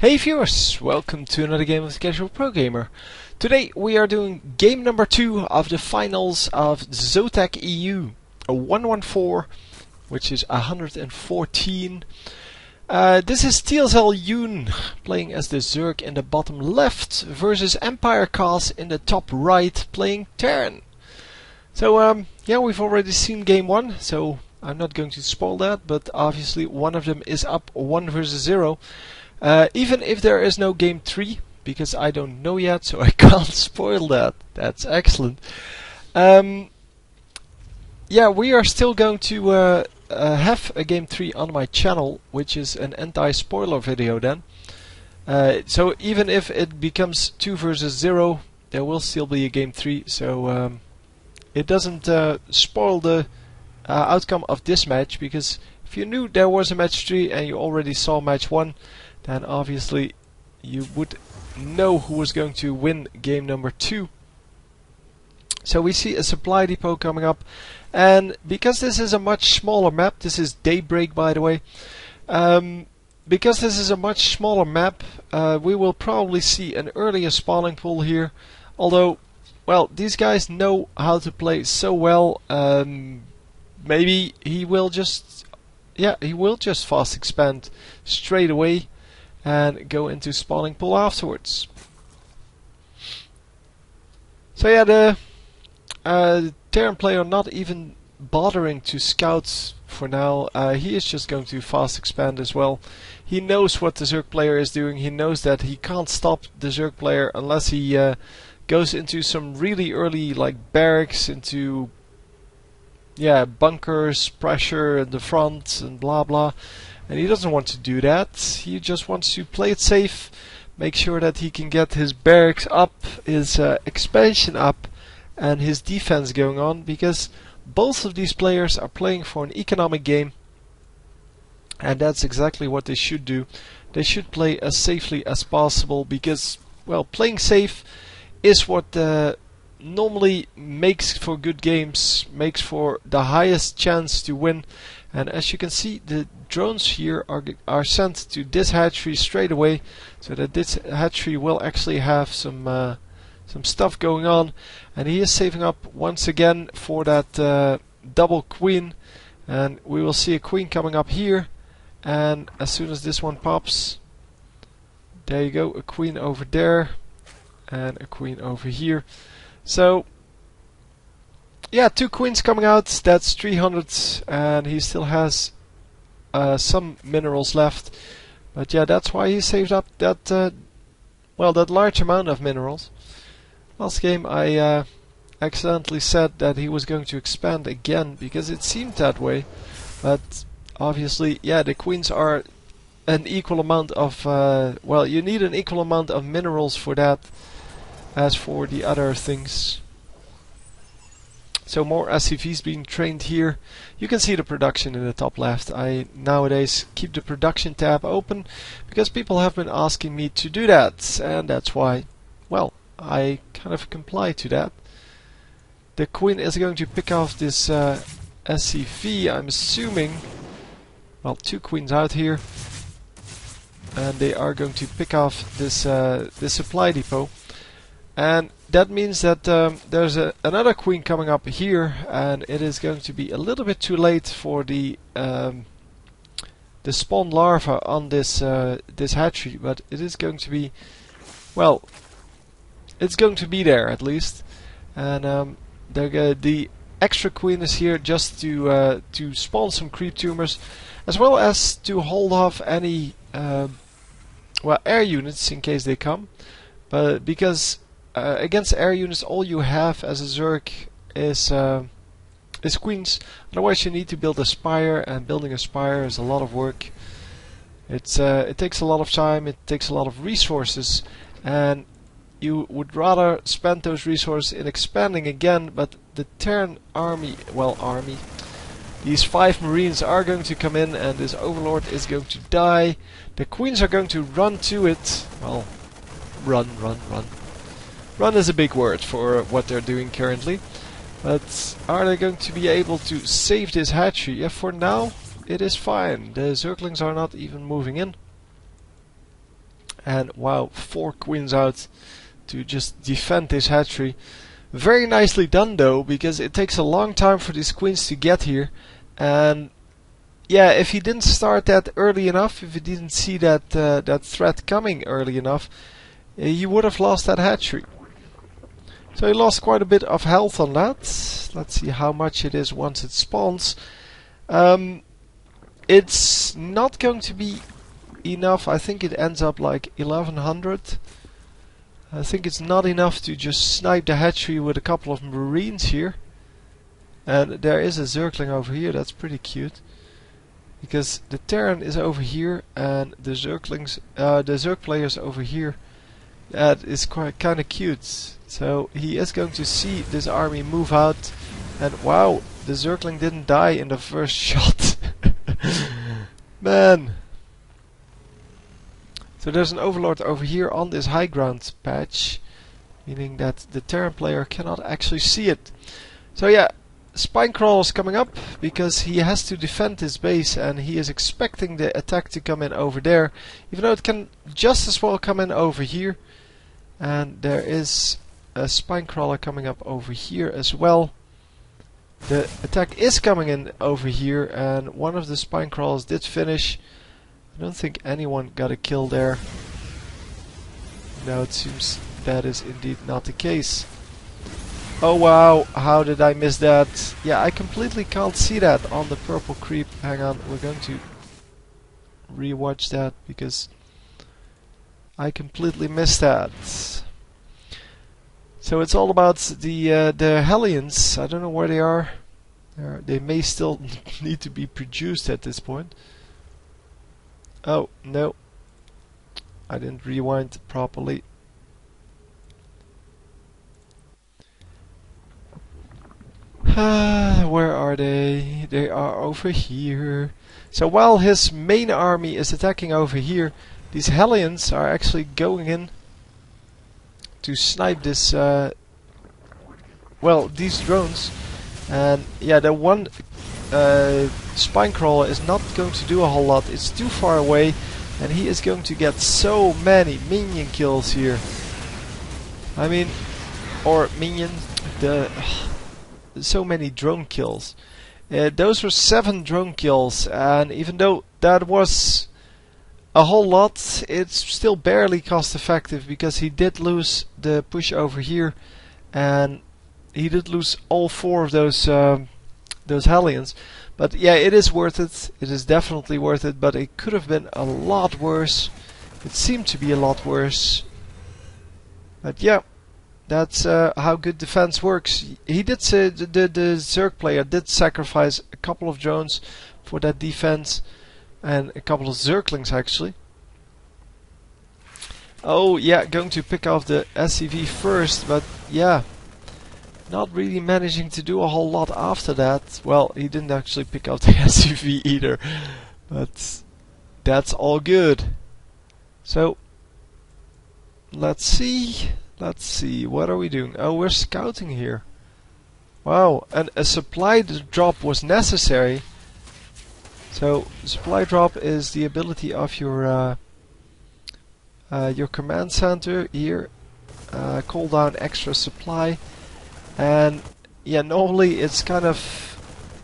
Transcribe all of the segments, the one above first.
Hey viewers, welcome to another game of the Casual Pro Gamer. Today we are doing game number 2 of the finals of Zotac EU, a 114, which is 114. This is TSLHyuN playing as the Zerg in the bottom left versus EmpireKas in the top right playing Terran. So yeah, we've already seen game 1, so I'm not going to spoil that, but obviously one of them is up 1 versus 0. Even if there is no game 3, because I don't know yet, so I can't spoil that. That's excellent. Yeah, we are still going to have a game 3 on my channel, which is an anti-spoiler video then. So even if it becomes 2 versus 0, there will still be a game 3, so it doesn't spoil the outcome of this match, because if you knew there was a match 3 and you already saw match 1, then obviously you would know who was going to win game number 2. So we see a supply depot coming up, and because this is a much smaller map, this is DayBreak by the way, because this is a much smaller map, we will probably see an earlier spawning pool here, although, well, these guys know how to play so well. Maybe he will just, yeah, he will just fast expand straight away and go into spawning pool afterwards. So yeah, the Terran player not even bothering to scout for now. He is just going to fast expand as well. He knows what the Zerg player is doing. He knows that he can't stop the Zerg player unless he goes into some really early like barracks, into bunkers, pressure in the front and blah blah. And he doesn't want to do that. He just wants to play it safe, make sure that he can get his barracks up, his expansion up, and his defense going on, because both of these players are playing for an economic game, and that's exactly what they should do. They should play as safely as possible, because, well, playing safe is what normally makes for good games, makes for the highest chance to win. And as you can see, the drones here are sent to this hatchery straight away, so that this hatchery will actually have some stuff going on. And he is saving up once again for that double queen, and we will see a queen coming up here. And as soon as this one pops, there you go, a queen over there and a queen over here. So yeah, 2 queens coming out, that's 300, and he still has some minerals left. But yeah, that's why he saved up that, well, that large amount of minerals. Last game I accidentally said that he was going to expand again, because it seemed that way. But obviously, yeah, the queens are an equal amount of, well, you need an equal amount of minerals for that as for the other things. So more SCVs being trained here. You can see the production in the top left. I nowadays keep the production tab open because people have been asking me to do that, and that's why, well, I kind of comply to that. The queen is going to pick off this SCV, I'm assuming. Well, 2 queens out here, and they are going to pick off this this supply depot. And that means that there's another queen coming up here, and it is going to be a little bit too late for the spawn larva on this this hatchery, but it is going to be, well, it's going to be there at least. And the extra queen is here just to spawn some creep tumors, as well as to hold off any well, air units in case they come. But because against air units, all you have as a Zerg is queens. Otherwise, you need to build a spire, and building a spire is a lot of work. It takes a lot of time. It takes a lot of resources, and you would rather spend those resources in expanding again. But the Terran army, these 5 marines are going to come in, and this overlord is going to die. The queens are going to run to it. Well, run. Run is a big word for what they're doing currently. But are they going to be able to save this hatchery? Yeah, for now it is fine. The Zerglings are not even moving in. And wow, 4 queens out to just defend this hatchery. Very nicely done though, because it takes a long time for these queens to get here. And yeah, if he didn't start that early enough, if he didn't see that that threat coming early enough, he would have lost that hatchery. So he lost quite a bit of health on that. Let's see how much it is once it spawns. It's not going to be enough. I think it ends up like 1100. I think it's not enough to just snipe the hatchery with a couple of marines here. And there is a Zergling over here, that's pretty cute. Because the Terran is over here and the Zerglings, the Zerg players over here. That is quite kind of cute. So he is going to see this army move out, and wow, the Zergling didn't die in the first shot. Man. So there's an Overlord over here on this high ground patch, meaning that the Terran player cannot actually see it. So yeah, Spinecrawl is coming up because he has to defend his base, and he is expecting the attack to come in over there, even though it can just as well come in over here. And there is a Spinecrawler coming up over here as well. The attack is coming in over here, and one of the Spinecrawlers did finish. I don't think anyone got a kill there. No, it seems that is indeed not the case. Oh wow, how did I miss that? Yeah, I completely can't see that on the purple creep. Hang on, we're going to rewatch that because I completely missed that. So it's all about the Hellions. I don't know where they are. They may still need to be produced at this point. Oh no, I didn't rewind properly. Where are they? They are over here. So while his main army is attacking over here, these Hellions are actually going in to snipe this, well, these drones. And yeah, the one Spinecrawler is not going to do a whole lot. It's too far away, and he is going to get so many minion kills here. I mean, or minion, so many drone kills. Those were 7 drone kills, and even though that was a whole lot, it's still barely cost effective because he did lose the push over here, and he did lose all 4 of those Hellions. But yeah, it is worth it. It is definitely worth it, but it could have been a lot worse. It seemed to be a lot worse. But yeah, that's how good defense works. He did say the Zerg player did sacrifice a couple of drones for that defense, and a couple of Zerglings actually. Oh yeah, going to pick off the SCV first, but yeah, not really managing to do a whole lot after that. Well, he didn't actually pick up the SCV either, but that's all good. So let's see, what are we doing? Oh, we're scouting here. Wow, and a supply drop was necessary. So supply drop is the ability of your command center here, call down extra supply. And yeah, normally it's kind of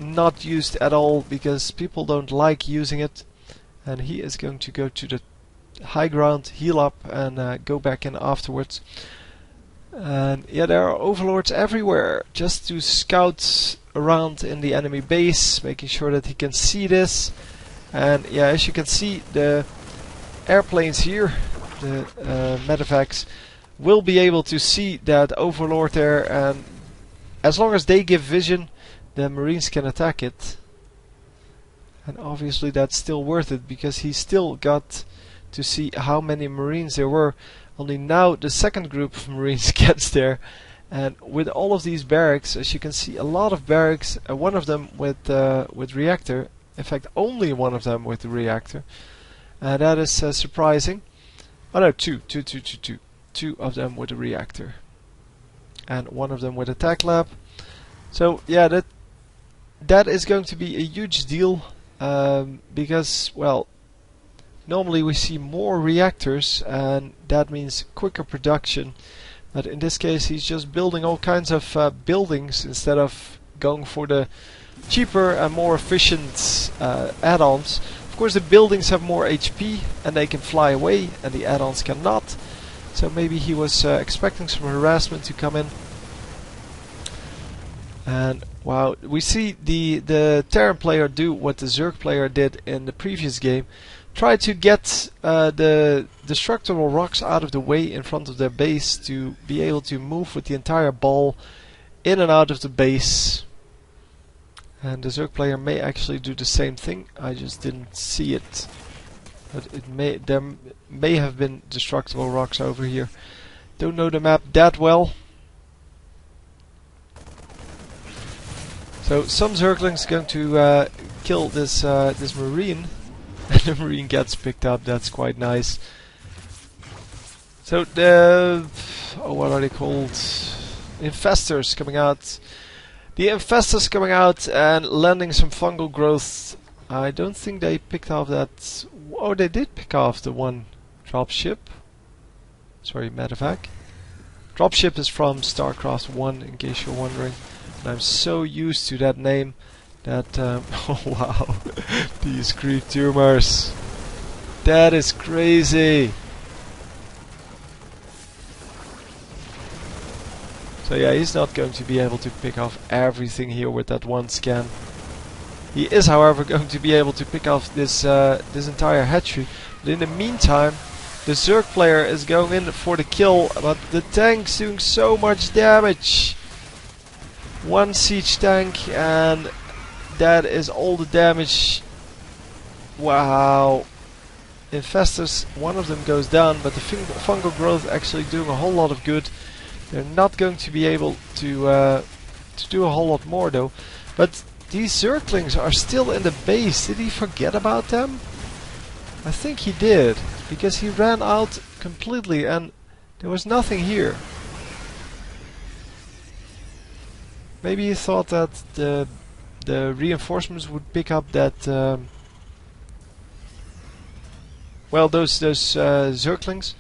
not used at all because people don't like using it. And he is going to go to the high ground, heal up, and go back in afterwards. And yeah, there are overlords everywhere just to scout around in the enemy base, making sure that he can see this. And yeah, as you can see, the airplanes here, the medevacs, will be able to see that overlord there, and as long as they give vision, the marines can attack it. And obviously that's still worth it because he still got to see how many marines there were. Only now the second group of marines gets there, and with all of these barracks, as you can see, a lot of barracks, one of them with reactor, in fact only one of them with the reactor, and that is surprising. Oh no, two of them with a reactor, and one of them with a tech lab. So yeah, that is going to be a huge deal, because, well, Normally we see more reactors, and that means quicker production. But in this case he's just building all kinds of buildings instead of going for the cheaper and more efficient add-ons. Of course the buildings have more HP and they can fly away, and the add-ons cannot. So maybe he was expecting some harassment to come in. And wow, we see the Terran player do what the Zerg player did in the previous game. Try to get the destructible rocks out of the way in front of their base to be able to move with the entire ball in and out of the base. And the Zerg player may actually do the same thing. I just didn't see it. But there may have been destructible rocks over here. Don't know the map that well. So some Zerglings going to kill this this Marine. And the Marine gets picked up. That's quite nice. So the what are they called? Infestors coming out. The infestors coming out and landing some fungal growth. I don't think they picked off that. Oh, they did pick off the one dropship. Sorry, medevac. Dropship is from StarCraft 1, in case you're wondering. And I'm so used to that name that oh wow, these creep tumors. That is crazy. So yeah, he's not going to be able to pick off everything here with that one scan. He is, however, going to be able to pick off this this entire hatchery. But in the meantime, the Zerg player is going in for the kill, but the tank's doing so much damage. One siege tank, and that is all the damage. Wow. Infestors, one of them goes down, but the fungal growth actually doing a whole lot of good. They're not going to be able to do a whole lot more though. But these Zerglings are still in the base. Did he forget about them? I think he did, because he ran out completely and there was nothing here. Maybe he thought that the reinforcements would pick up that well, those Zerglings.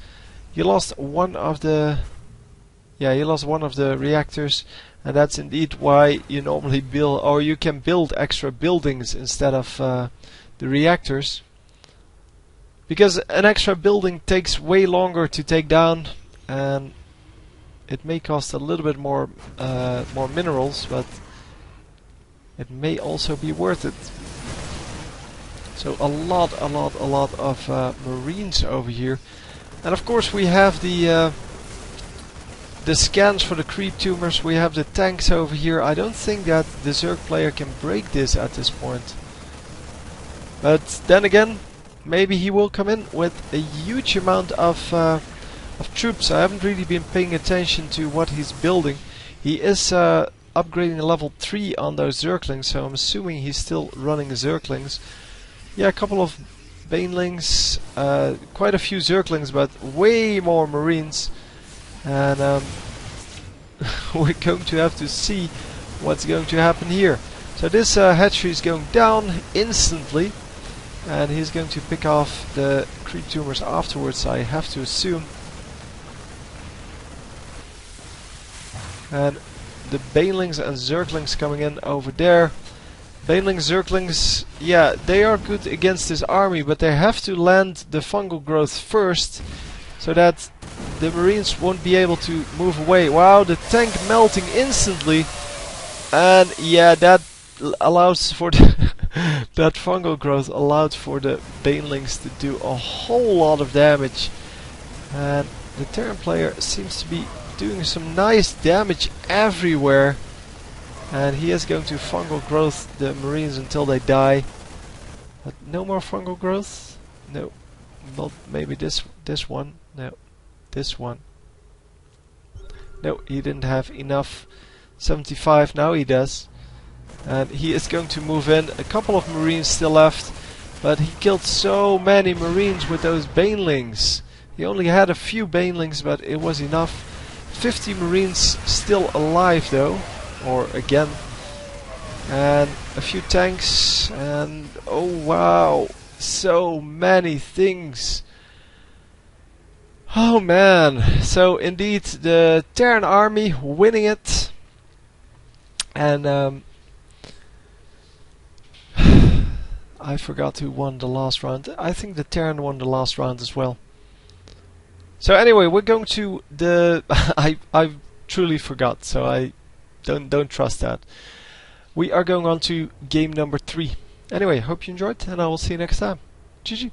He lost one of the reactors, and that's indeed why you normally build, or you can build extra buildings instead of the reactors, because an extra building takes way longer to take down, and it may cost a little bit more minerals, but it may also be worth it. So a lot of Marines over here, and of course we have the scans for the creep tumors. We have the tanks over here. I don't think that the Zerg player can break this at this point, but then again, maybe he will come in with a huge amount of troops. I haven't really been paying attention to what he's building. He is upgrading level 3 on those Zerglings, so I'm assuming he's still running Zerglings. Yeah, a couple of Banelings, quite a few Zerglings, but way more Marines. And we're going to have to see what's going to happen here. So this hatchery is going down instantly, and he's going to pick off the creep tumors afterwards, I have to assume. And the Banelings and Zerglings coming in over there. Banelings, Zerglings, yeah, they are good against this army, but they have to land the fungal growth first, so that the Marines won't be able to move away. Wow, the tank melting instantly, and yeah, that allows for the that fungal growth allowed for the Banelings to do a whole lot of damage, and the Terran player seems to be doing some nice damage everywhere, and he is going to fungal growth the Marines until they die. But no more fungal growth? No. Not maybe this one. No. This one. No, he didn't have enough. 75, now he does. And he is going to move in. A couple of Marines still left, but he killed so many Marines with those Banelings. He only had a few Banelings, but it was enough. 50 Marines still alive though, or again. And a few tanks, and oh wow, so many things. Oh man, so indeed the Terran army winning it, and I forgot who won the last round. I think the Terran won the last round as well. So anyway, we're going to the I truly forgot, so I don't trust that. We are going on to game number 3. Anyway, hope you enjoyed, and I will see you next time. GG.